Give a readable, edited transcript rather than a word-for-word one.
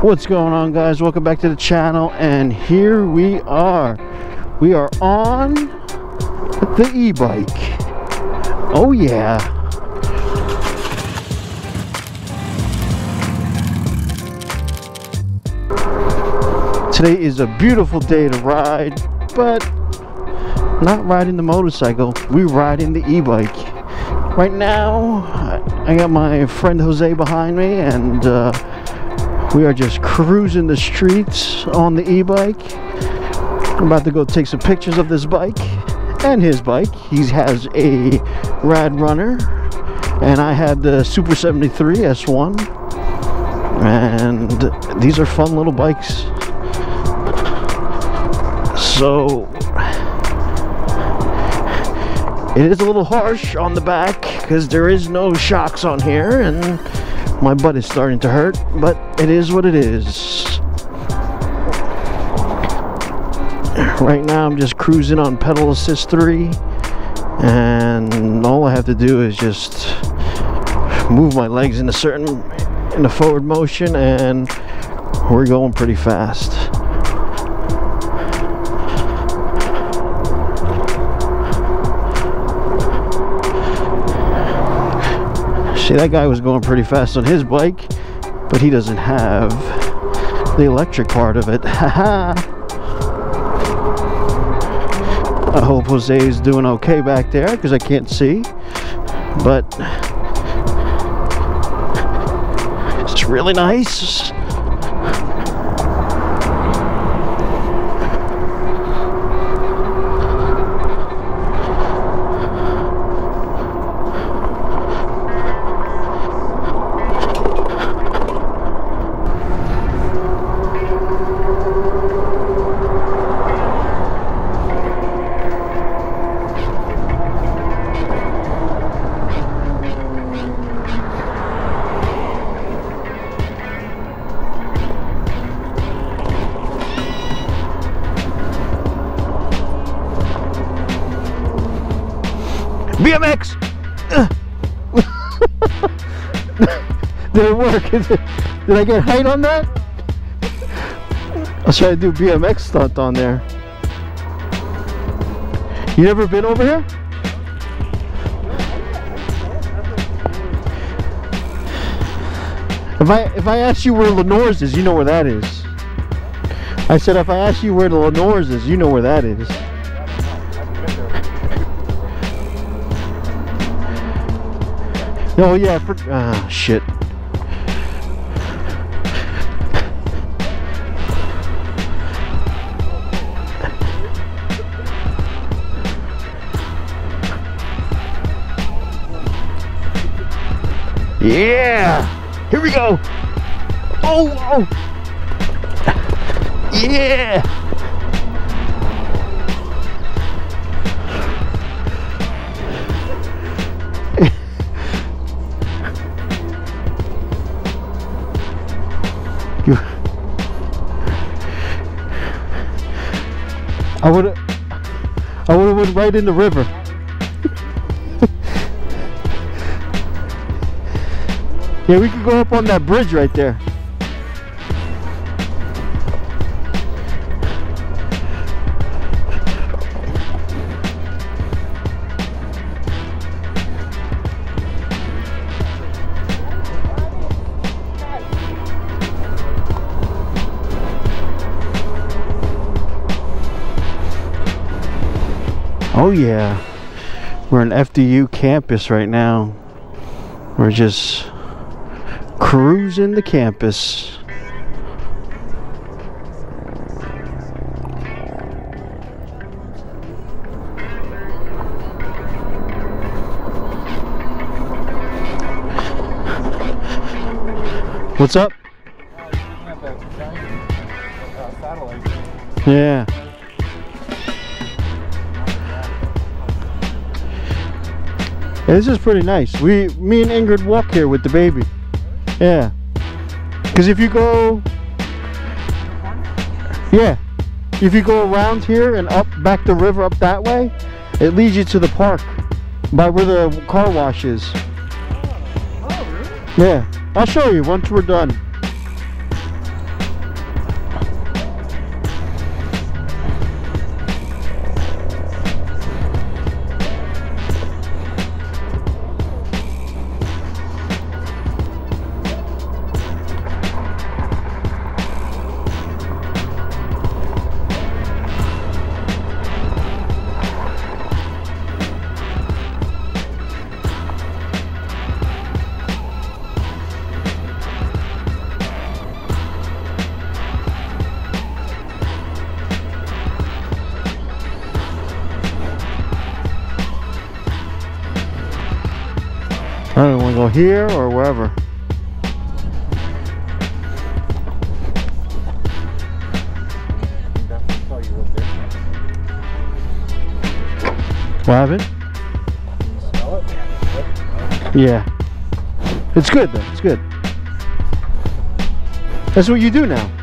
What's going on, guys? Welcome back to the channel, and here we are on the e-bike. Oh yeah. Today is a beautiful day to ride, but not riding the motorcycle, we're riding the e-bike. Right now I got my friend Jose behind me, and we are just cruising the streets on the e-bike. I'm about to go take some pictures of this bike and his bike. He has a Radrunner, and I had the Super 73 S1. And these are fun little bikes. So it is a little harsh on the back because there is no shocks on here, and my butt is starting to hurt, but it is what it is. Right now I'm just cruising on pedal assist 3, and all I have to do is just move my legs in a forward motion, and we're going pretty fast. See, that guy was going pretty fast on his bike, but he doesn't have the electric part of it. Haha. I hope Jose is doing okay back there, because I can't see, but it's really nice. BMX! Did it work? Did I get height on that? I'll try to do BMX stunt on there. You ever been over here? If I ask you where Lenore's is, you know where that is. I said if I ask you where the Lenore's is, you know where that is. Oh yeah, shit. Yeah! Here we go! Oh! Yeah! I would have went right in the river. Yeah, we could go up on that bridge right there. Oh yeah, we're in FDU campus right now. We're just cruising the campus. What's up? Yeah. Yeah, this is pretty nice. Me and Ingrid walk here with the baby. Yeah. Because if you go, yeah, if you go around here and up back the river up that way, it leads you to the park by where the car wash is. Oh, really? Yeah. I'll show you once we're done. go here or wherever. What happened? Smell it? Yeah. It's good though, it's good. That's what you do now.